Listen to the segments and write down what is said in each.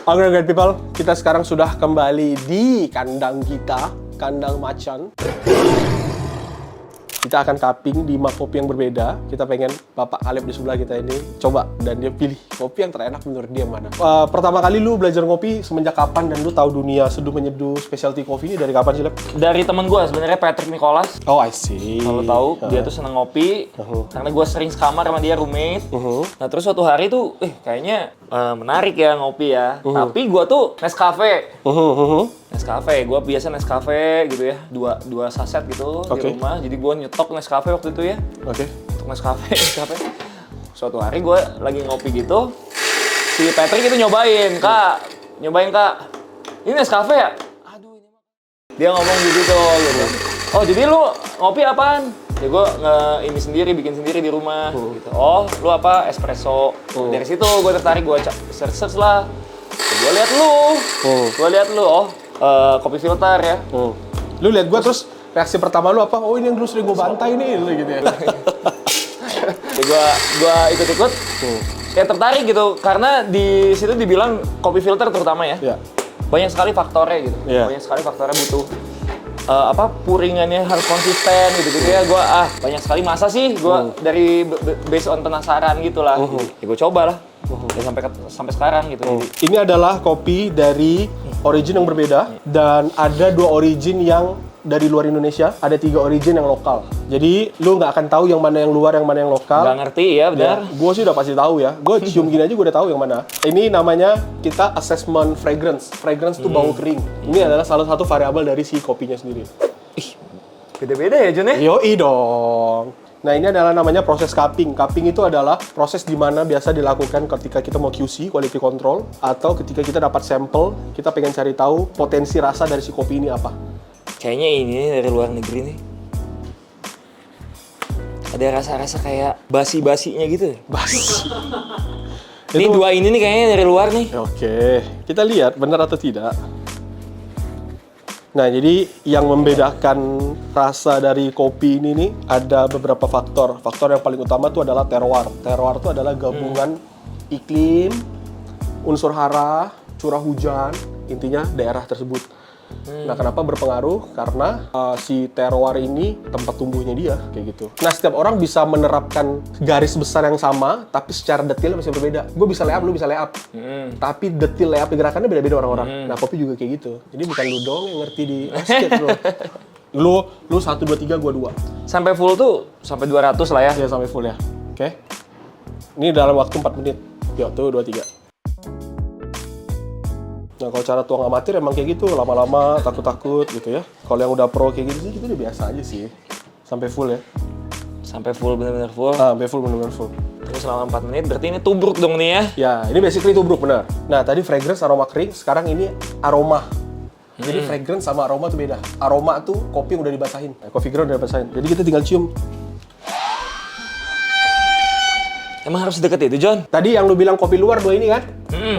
Oke, great people, kita sekarang sudah kembali di kandang kita, kandang macan. Kita akan cupping di 5 kopi yang berbeda. Kita pengen Bapak Kaleb di sebelah kita ini coba dan dia pilih kopi yang terenak menurut dia mana. Pertama kali lu belajar ngopi semenjak kapan dan lu tahu dunia seduh menyeduh specialty coffee ini dari kapan sih, Leb? Dari temen gue sebenarnya, Patrick Nicholas. Oh, I see. Kalau tahu dia tuh seneng ngopi karena gue sering sekamar sama dia, roommate. Nah terus suatu hari tuh, kayaknya menarik ya ngopi ya. Tapi gue tuh Nescafe. Nescafe, gue biasa Nescafe gitu ya, dua saset gitu di rumah. Jadi gue nyetok Nescafe waktu itu ya. Nyetok Nescafe. Suatu hari gue lagi ngopi gitu, si Patrick itu nyobain kak, ini Nescafe ya? Aduh ini mah. Dia ngomong gitu. Oh jadi lu ngopi apaan? Ya gue bikin sendiri di rumah. Gitu. Oh lu apa? Espresso. Dari situ gue tertarik, gue search lah. Gue lihat lu, kopi filter ya. Lu lihat gua terus reaksi pertama lu apa? Oh ini yang dulu sering gua bantai nih, gitu ya. Ya gua ikut-ikut. Ya tertarik gitu karena di situ dibilang kopi filter terutama ya. Banyak sekali faktornya gitu. Banyak sekali faktornya butuh puringannya harus konsisten gitu ya. Gua banyak sekali masa sih gua dari based on penasaran gitulah. Ya gua coba lah. Ya sampai sekarang gitu. Ini adalah kopi dari origin yang berbeda dan ada 2 origin yang dari luar Indonesia, ada 3 origin yang lokal. Jadi lu nggak akan tahu yang mana yang luar, yang mana yang lokal. Nggak ngerti ya, benar. Gue sih udah pasti tahu ya. Gue cium gini aja gue udah tahu yang mana. Ini namanya kita assessment fragrance. Fragrance itu bau kering. Ini adalah salah satu variabel dari si kopinya sendiri. Ih, beda-beda ya Jun ya? Yoi dong. Nah ini adalah namanya proses cupping. Cupping itu adalah proses di mana biasa dilakukan ketika kita mau QC, quality control, atau ketika kita dapat sampel, kita pengen cari tahu potensi rasa dari si kopi ini apa. Kayaknya ini dari luar negeri nih. Ada rasa-rasa kayak basi-basinya gitu. Basi. Ini 2 ini nih kayaknya dari luar nih. Oke, kita lihat benar atau tidak. Nah, jadi yang membedakan rasa dari kopi ini nih ada beberapa faktor. Faktor yang paling utama itu adalah terroir. Terroir itu adalah gabungan iklim, unsur hara, curah hujan, intinya daerah tersebut. Nah, kenapa berpengaruh? Karena si terroir ini tempat tumbuhnya dia, kayak gitu. Nah, setiap orang bisa menerapkan garis besar yang sama, tapi secara detail masih berbeda. Gue bisa layup, lu bisa layup. Tapi detail layup gerakannya beda-beda orang-orang. Nah, kopi juga kayak gitu. Jadi bukan lu dong yang ngerti di basket, bro. Lu 1, 2, 3, gue 2. Sampai full tuh, sampai 200 lah ya. Ya, sampai full ya. Oke. Ini dalam waktu 4 menit. Yuk, tuh, 2, 3. Nah, kalau cara tuang amatir emang kayak gitu, lama-lama, takut-takut gitu ya. Kalau yang udah pro kayak gitu sih, itu udah biasa aja sih. Sampai full ya. Sampai full, bener-bener full. Sampai full, bener-bener full. Terus selama 4 menit, berarti ini tubruk dong nih ya? Ya, ini basically tubruk, benar. Nah, tadi fragrance, aroma kering, sekarang ini aroma. Jadi fragrance sama aroma tuh beda. Aroma tuh kopi yang udah dibasahin. Nah, coffee ground udah dibasahin. Jadi kita tinggal cium. Emang harus deket itu, John? Tadi yang lu bilang kopi luar 2 ini kan?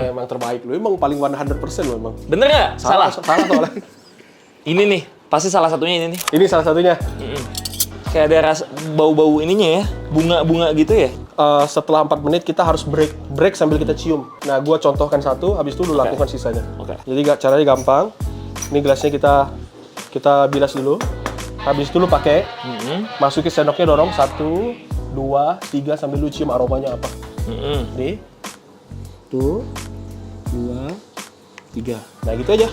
Emang terbaik lu, emang paling 100% lu emang. Bener nggak? Salah soalnya. Ini nih, pasti salah satunya ini nih. Ini salah satunya. Kayak ada rasa bau-bau ininya ya, bunga-bunga gitu ya. Setelah 4 menit kita harus break sambil kita cium. Nah, gua contohkan satu, habis itu lu lakukan sisanya. Jadi caranya gampang. Ini gelasnya kita bilas dulu. Habis itu lu pakai, masukin sendoknya, dorong 1, 2, 3 sambil lu cium aromanya apa. Nih. 1, 2, 3. Nah, gitu aja.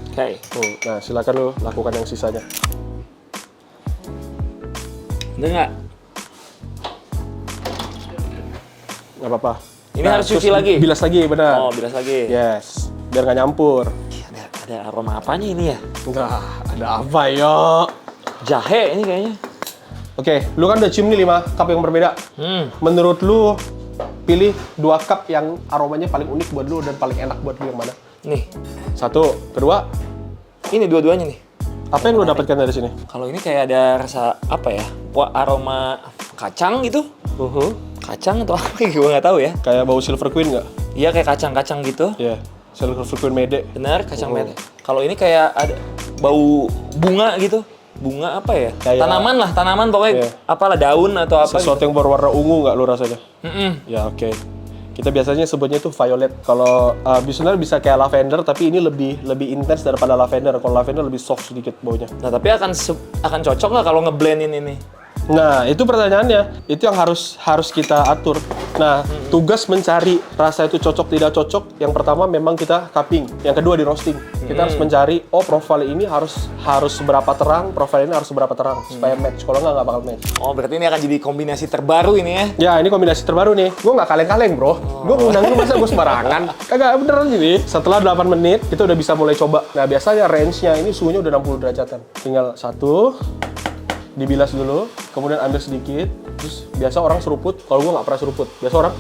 Oke. Nah, silakan lu lakukan yang sisanya. Bener nggak? Nggak apa-apa. Ini harus cuci lagi? Bilas lagi, benar. Oh, bilas lagi. Yes. Biar nggak nyampur. Ada aroma apanya ini ya? Enggak, ada apa yo? Jahe ini kayaknya. Oke, lu kan udah cium nih 5 cup yang berbeda. Menurut lu, pilih 2 cup yang aromanya paling unik buat lu dan paling enak buat lu yang mana? Nih. 1, kedua. Ini dua-duanya nih. Apa yang lu dapatkan dari sini? Kalau ini kayak ada rasa apa ya? Wah, aroma kacang gitu. Kacang atau apa? Gue nggak tahu ya. Kayak bau Silver Queen nggak? Iya, kayak kacang-kacang gitu. Iya, Silver Queen mede. Benar, kacang mede. Kalau ini kayak ada bau bunga gitu. Bunga apa ya? Kayak tanaman pokoknya. Apalah, daun atau apa sesuatu gitu. yang berwarna ungu nggak lu rasanya? Ya, oke. Kita biasanya sebutnya itu violet. Kalau sebenarnya bisa kayak lavender, tapi ini lebih intens daripada lavender. Kalau lavender lebih soft sedikit baunya. Nah, tapi akan cocok nggak kalau ngeblendin ini? Nah, itu pertanyaannya. Itu yang harus kita atur. Nah, tugas mencari rasa itu cocok tidak cocok. Yang pertama memang kita cupping. Yang kedua di roasting. Kita harus mencari, profile ini harus seberapa terang, profile ini harus seberapa terang supaya match. Kalau nggak bakal match. Oh, berarti ini akan jadi kombinasi terbaru ini ya? Ya, ini kombinasi terbaru nih. Gue nggak kaleng-kaleng, bro. Gue ngundang lu, masa gue sembarangan? Kagak, beneran gini. Setelah 8 menit, kita udah bisa mulai coba. Nah, biasanya range-nya ini suhunya udah 60 derajatan. Tinggal satu, dibilas dulu, kemudian ambil sedikit. Terus biasa orang seruput, kalau gue nggak pernah seruput. Biasa orang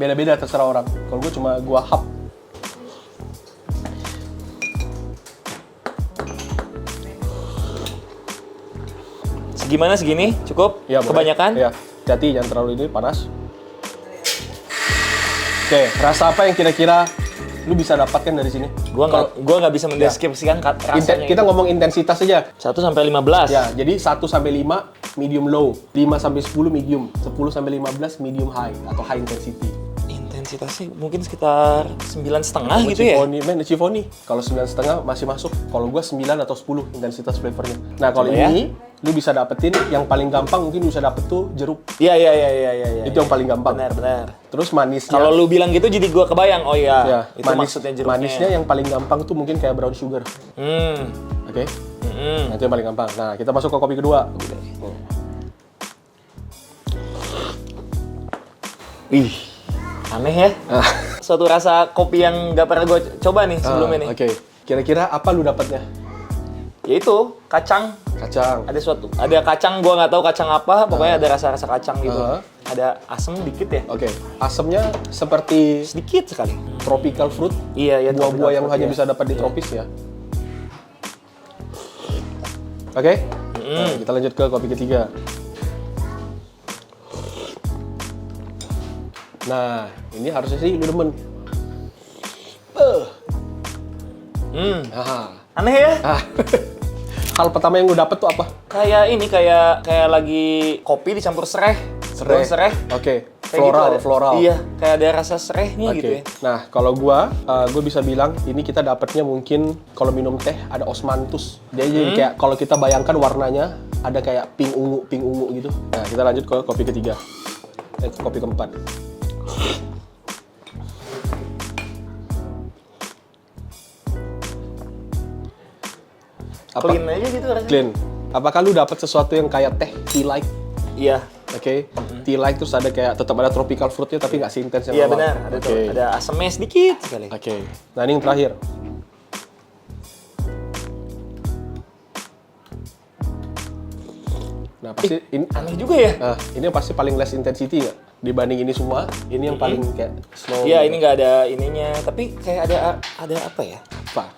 beda-beda, terserah orang. Kalau gue cuma gue hap. Gimana segini? Cukup? Ya, kebanyakan? Ya, hati-hati jangan terlalu ini panas. Oke, rasa apa yang kira-kira lu bisa dapatkan dari sini? Gua nggak bisa mendeskripsikan rasanya. Kita ngomong intensitas aja. 1 sampai 15. Ya, jadi 1 sampai 5 medium low, 5 sampai 10 medium, 10 sampai 15 medium high atau high intensity. Intensitasnya mungkin sekitar 9,5 gitu ya? Chifoni. Kalau 9,5 masih masuk. Kalau gua 9 atau 10 intensitas flavornya. Nah, kalau ini lu bisa dapetin yang paling gampang, mungkin bisa dapet tuh jeruk. Iya. Itu yang paling gampang. Benar. Terus manisnya. Kalau lu bilang gitu jadi gua kebayang. Oh iya, itu maksudnya jeruknya. Manisnya yang paling gampang tuh mungkin kayak brown sugar. Oke. Nah, itu yang paling gampang. Nah, kita masuk ke kopi kedua. Ih, aneh ya. Suatu rasa kopi yang nggak pernah gue coba nih sebelum ini. Oke. Kira-kira apa lu dapatnya? Yaitu kacang. Ada kacang, gua nggak tahu kacang apa, pokoknya ada rasa-rasa kacang gitu. Ada asam dikit ya? Oke. Asamnya seperti Sedikit sekali. tropical fruit. Iya, Buah-buah yang hanya bisa dapat di tropis ya. Oke. Nah, kita lanjut ke kopi ketiga. Nah, ini harusnya sih lu demen. Aneh ya? Hal pertama yang lu dapet tuh apa? Kayak ini, kayak lagi kopi dicampur sereh. Daun sereh. Oke. Kayak Floral. Iya, kayak ada rasa serehnya gitu ya. Nah, kalau gua bisa bilang ini kita dapetnya mungkin kalau minum teh ada osmanthus. Dia jadi kayak kalau kita bayangkan warnanya ada kayak pink ungu gitu. Nah, kita lanjut ke kopi ketiga. Kopi keempat. Clean aja gitu rasanya. Clean. Apakah lu dapat sesuatu yang kayak teh, tea like? Iya. Oke. Tea like terus ada kayak tetap ada tropical fruitnya tapi nggak seintens yang Iya awal. benar, ada tuh. Ada asamnya sedikit sekali. Oke. Nah, ini yang terakhir. Nah, pasti ini Aneh juga ya? ini yang pasti paling less intensity nggak? Dibanding ini semua, ini yang paling kayak slow. Iya, ini nggak ada ininya, tapi kayak ada apa ya? Apa?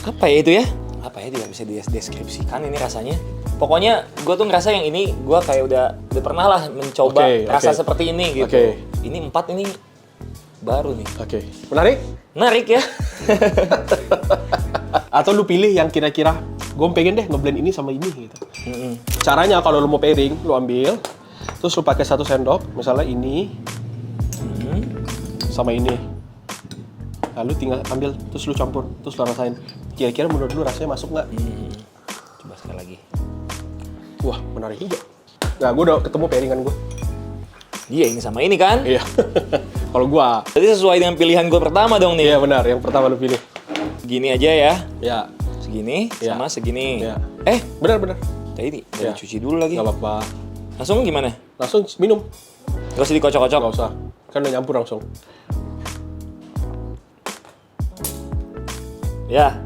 Apa ya itu ya? Apa ya, tidak bisa dideskripsikan ini rasanya. Pokoknya gue tuh ngerasa yang ini gue kayak udah pernah lah mencoba rasa seperti ini gitu. Ini 4 ini baru nih. Oke. Menarik ya? Atau lu pilih yang kira-kira gue pengen deh ngeblend ini sama ini gitu. Caranya kalau lu mau pairing, lu ambil, terus lu pakai 1 sendok, misalnya ini sama ini. Lalu tinggal ambil, terus lu campur, terus lu rasain. Kira-kira menurut lu rasanya masuk nggak? Coba sekali lagi. Wah, menarik juga. Nah, gue udah ketemu pairingan gue. Iya, ini sama ini kan? Iya. Kalau gua. Jadi sesuai dengan pilihan gue pertama dong nih. Iya benar, yang pertama lu pilih. Gini aja ya. Ya. Segini sama segini. Ya. Benar. Tadi cuci dulu lagi. Gak apa-apa. Langsung gimana? Langsung minum. Gak usah dikocok-kocok? Gak usah. Kan udah nyampur langsung. Ya.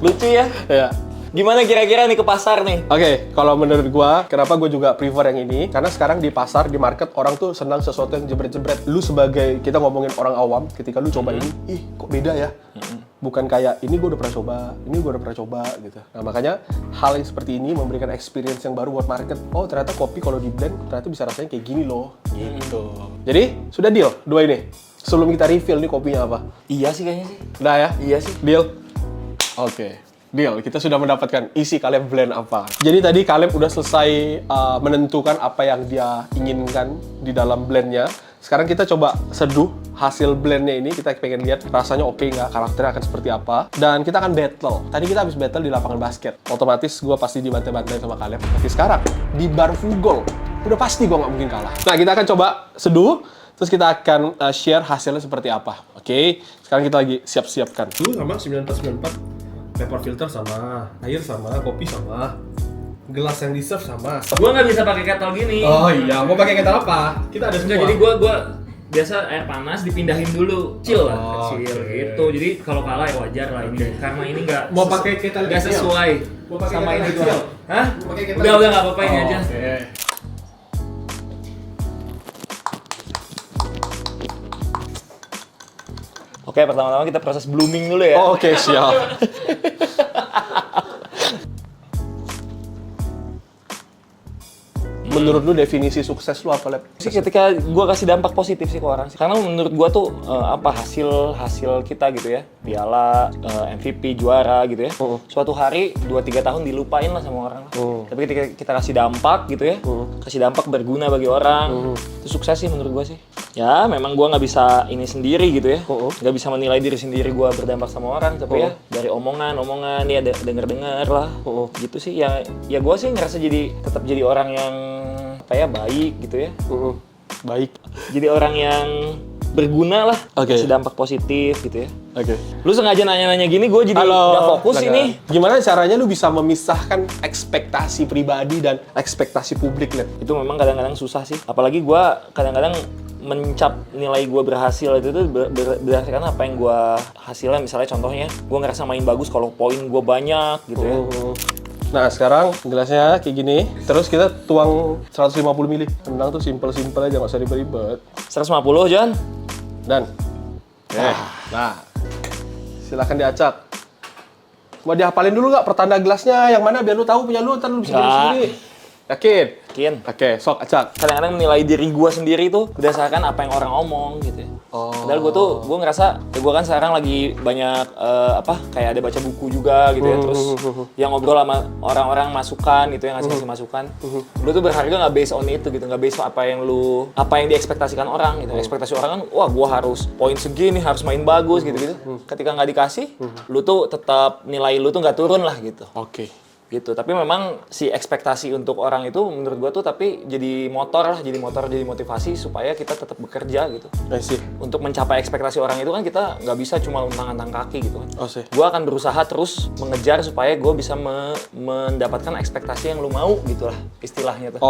Lucu ya? Ya. Gimana kira-kira nih ke pasar nih? Oke, kalau menurut gua, kenapa gua juga prefer yang ini? Karena sekarang di pasar, di market, orang tuh senang sesuatu yang jebret-jebret. Lu sebagai, kita ngomongin orang awam, ketika lu coba ini, ih kok beda ya? Bukan kayak, ini gua udah pernah coba, ini gua udah pernah coba, gitu. Nah, makanya hal yang seperti ini memberikan experience yang baru buat market. Oh, ternyata kopi kalau di blend, ternyata bisa rasanya kayak gini loh. Gitu. Jadi, sudah deal, 2 ini. Sebelum kita reveal nih kopinya apa? Iya sih kayaknya sih. Udah ya? Iya sih. Deal? Oke. Deal, kita sudah mendapatkan isi Caleb blend apa. Jadi tadi Caleb udah selesai menentukan apa yang dia inginkan di dalam blendnya. Sekarang kita coba seduh hasil blendnya ini. Kita pengen lihat rasanya oke nggak, karakternya akan seperti apa. Dan kita akan battle. Tadi kita habis battle di lapangan basket. Otomatis gue pasti dibantai-bantai sama Caleb. Tapi sekarang di bar Fugol, udah pasti gue nggak mungkin kalah. Nah, kita akan coba seduh. Terus kita akan share hasilnya seperti apa. Oke, sekarang kita lagi siap-siapkan. Dulu sama 9494. Paper filter sama, air sama, kopi sama, gelas yang di-serve sama. Gua nggak bisa pakai kettle gini. Oh iya, mau pakai kettle apa? Kita ada semua. Enggak, jadi gua biasa air panas dipindahin dulu, chill lah, chill okay. gitu. Jadi kalau kalah ya wajar lah ini, karena ini nggak Mau pakai kettle nggak kecil? sesuai Mau pakai sama kettle ini kecil? gua. Hah? Mau pakai kettle Udah kecil? nggak apa-apa ini aja. Okay. Oke, pertama-tama kita proses blooming dulu ya. Oke, siap. Menurut lu definisi sukses lu apa, Lep? Sih ketika gua kasih dampak positif sih ke orang sih. Karena menurut gua tuh hasil kita gitu ya. Piala, MVP, juara gitu ya. Suatu hari 2-3 tahun dilupain lah sama orang. Tapi ketika kita kasih dampak gitu ya. Kasih dampak berguna bagi orang. Itu sukses sih menurut gua sih. Ya, memang gua nggak bisa ini sendiri gitu ya. Nggak bisa menilai diri sendiri gua berdampak sama orang, tapi ya dari omongan ya denger lah. Gitu sih. Ya gua sih ngerasa tetap jadi orang yang baik gitu ya. Baik. Jadi orang yang berguna lah, kasih dampak positif gitu ya. Oke. Lu sengaja nanya-nanya gini, gue jadi udah fokus ini. Gimana caranya lu bisa memisahkan ekspektasi pribadi dan ekspektasi publik, Lep? Itu memang kadang-kadang susah sih. Apalagi gue kadang-kadang mencap nilai gue berhasil itu tuh berdasarkan apa yang gue hasilnya. Misalnya contohnya, gue ngerasa main bagus kalau poin gue banyak gitu ya. Nah, sekarang gelasnya kayak gini. Terus kita tuang 150 ml. Tenang tuh, simple-simple aja, nggak usah ribet-ribet. 150, John. Dan nah, silakan diacak. Mau dihafalin dulu nggak pertanda gelasnya yang mana biar lu tahu punya lu, ntar lu bisa minum sendiri. Yakin? Yakin. Oke, sok acak. Kadang-kadang menilai diri gue sendiri tuh berdasarkan apa yang orang omong gitu ya. Padahal gue ngerasa, ya gue kan sekarang lagi banyak kayak ada baca buku juga gitu ya. Terus yang ngobrol sama orang-orang masukan gitu, yang ngasih masukan. Lu tuh berharga nggak based on itu gitu, nggak based on apa yang diekspektasikan orang gitu. Ekspektasi orang kan, wah gue harus poin segini, harus main bagus gitu-gitu. Ketika nggak dikasih, lu tuh tetap nilai lu tuh nggak turun lah gitu. Oke. Gitu. Tapi memang si ekspektasi untuk orang itu menurut gua tuh tapi jadi motor, jadi motivasi supaya kita tetap bekerja gitu. Sih. Untuk mencapai ekspektasi orang itu kan kita nggak bisa cuma untang-antang kaki gitu kan. Sih. Gua akan berusaha terus mengejar supaya gua bisa mendapatkan ekspektasi yang lu mau gitu lah istilahnya tuh.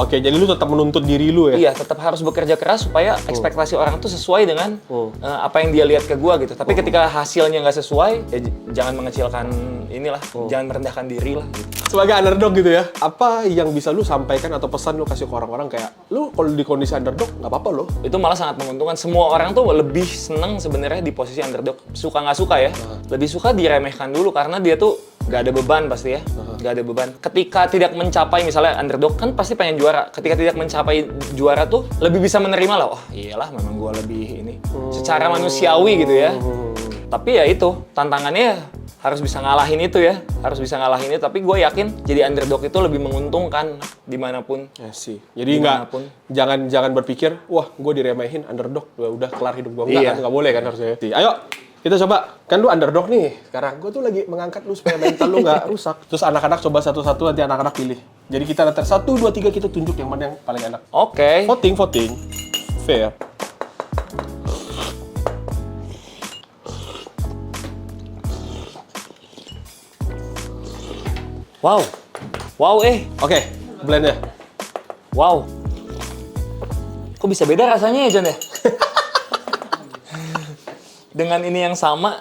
Oke. Jadi lu tetap menuntut diri lu ya? Iya, tetap harus bekerja keras supaya ekspektasi orang tuh sesuai dengan apa yang dia lihat ke gua gitu. Tapi ketika hasilnya nggak sesuai, ya jangan mengecilkan inilah, jangan merendahkan diri lah. Gitu. Sebagai underdog gitu ya, apa yang bisa lu sampaikan atau pesan lu kasih ke orang-orang kayak lu kalau di kondisi underdog nggak apa-apa loh? Itu malah sangat menguntungkan. Semua orang tuh lebih seneng sebenarnya di posisi underdog. Suka nggak suka ya, lebih suka diremehkan dulu karena dia tuh nggak ada beban pasti ya, nggak ada beban. Ketika tidak mencapai misalnya underdog kan pasti pengen juara. Ketika tidak mencapai juara tuh lebih bisa menerima lah. Oh iyalah memang gua lebih ini, secara manusiawi gitu ya. Tapi ya itu tantangannya. Harus bisa ngalahin itu ya, tapi gue yakin jadi underdog itu lebih menguntungkan dimanapun. Ya sih. Jadi jangan berpikir, wah gue diremehin underdog, udah kelar hidup gue. Enggak boleh kan harusnya. Ayo kita coba, kan lu underdog nih sekarang, gue tuh lagi mengangkat lu supaya mental lu nggak rusak. Terus anak-anak coba satu-satu, nanti anak-anak pilih. Jadi kita nanti 1, 2, 3 kita tunjuk yang mana yang paling enak. Oke. Voting, fair. Wow, Oke, blendnya. Wow. Kok bisa beda rasanya ya, John ya? Dengan ini yang sama.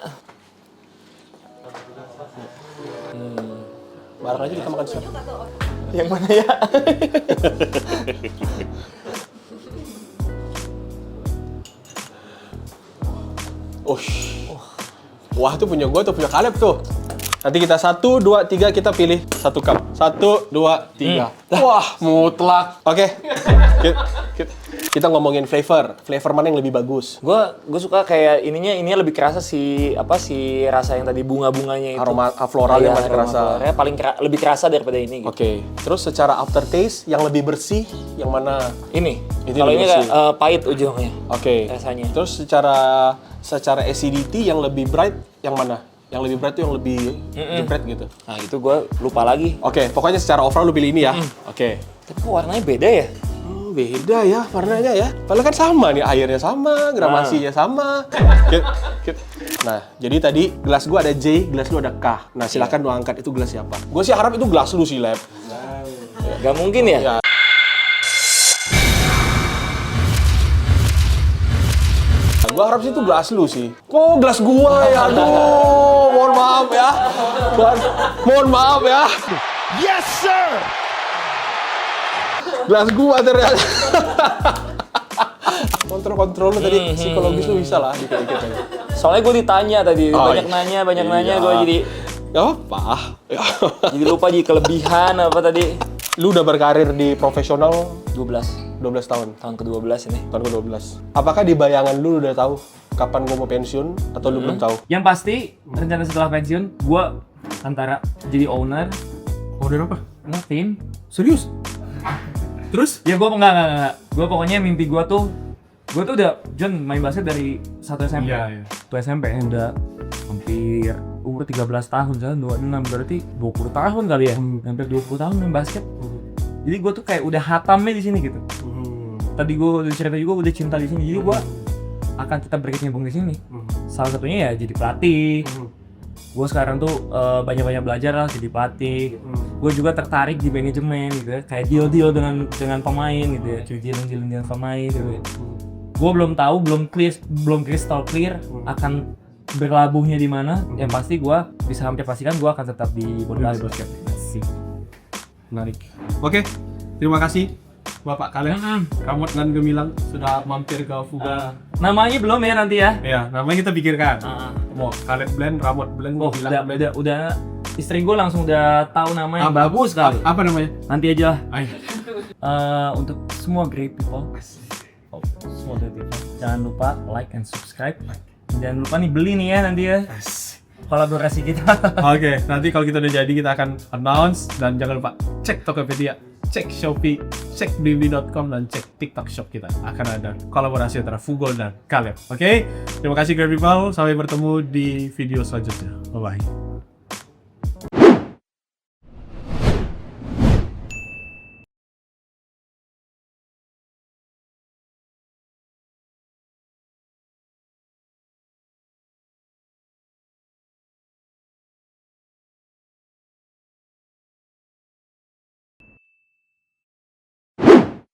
Bareng aja kita makan siap. Yang mana ya? Wah, itu punya gue tuh, punya Caleb tuh. Nanti kita 1, 2, 3 kita pilih 1 cup. 1, 2, 3. Wah, mutlak. Oke. Kita ngomongin flavor mana yang lebih bagus? Gue suka kayak ininya lebih kerasa si rasa yang tadi bunga-bunganya itu. Aroma floral yang masih kerasa. Floralnya lebih kerasa daripada ini gitu. Oke. Terus secara aftertaste yang lebih bersih yang mana? Ini. Ini Kalau lebih ini bersih. pahit ujungnya. Oke. Rasanya. Terus secara acidity yang lebih bright yang mana? Yang lebih bright itu yang lebih jepret gitu. Nah itu gue lupa lagi. Oke, pokoknya secara overall lu pilih ini ya. Oke. Tapi kok warnanya beda ya? Beda ya warnanya ya. Padahal kan sama nih, airnya sama, gramasinya sama. Nah, jadi tadi gelas gua ada J, gelas lu ada K. Nah, silakan lu angkat itu gelas siapa. Gua sih harap itu gelas lu sih, Lab. Gak mungkin ya? Ya. Gua harap sih itu gelas lu sih. Kok gelas gua ya? Aduh, mohon maaf ya. Mohon maaf ya. Yes, sir. Gelas gua ternyata. Kontrol lu tadi psikologis lu bisa lah dikit-dikit aja. Soalnya gue ditanya tadi, banyak iya. nanya, gue jadi Gak apa. jadi lupa jadi kelebihan apa tadi. Lu udah berkarir di profesional 12 tahun. tahun ke-12 ini. Tahun ke-12. Apakah di bayangan lu udah tahu kapan gua mau pensiun atau lu belum tahu? Yang pasti rencana setelah pensiun, gue antara jadi owner, Order apa? tim. Serius? Terus? Ya gue enggak. Gue pokoknya mimpi gue tuh udah John main basket dari 1 SMP. Iya. 1 SMP udah hampir umur 13 tahun, sekarang 26 berarti 20 tahun kali ya. Hampir 20 tahun main basket. Jadi gue tuh kayak udah hatamnya di sini gitu. Tadi gue udah cerita juga udah cinta di sini. Jadi gue akan tetap berkecimpung di sini. Salah satunya ya jadi pelatih. Gue sekarang tuh banyak-banyak belajar lah jadi pelatih. Gue juga tertarik di manajemen gitu ya, kayak deal dengan pemain gitu ya, deal dengan pemain gitu ya. Gue belum tahu, belum crystal clear akan berlabuhnya di mana. Yang pasti gue bisa hampir pastikan gue akan tetap di bola basket. Menarik. Oke, terima kasih Bapak kalian, Ramot dan Gemilang sudah mampir ke Fuga. Namanya belum ya nanti ya? Ya, namanya kita pikirkan. Mau Khaled Blend, Ramot Blend, Oh, Gemilang Blend. udah istri gue langsung udah tahu namanya. Bagus kali. Apa namanya? Nanti aja lah. Ayo. Untuk semua great people, semua great people, jangan lupa like and subscribe. Jangan lupa nih beli nih ya nanti ya. Kolaborasi kita. Oke, nanti kalau kita udah jadi kita akan announce dan jangan lupa cek Tokopedia, cek Shopee, cek Blibli.com dan cek TikTok Shop kita. Akan ada kolaborasi antara Fugol dan Caleb. Oke? Terima kasih great people. Sampai bertemu di video selanjutnya. Bye bye.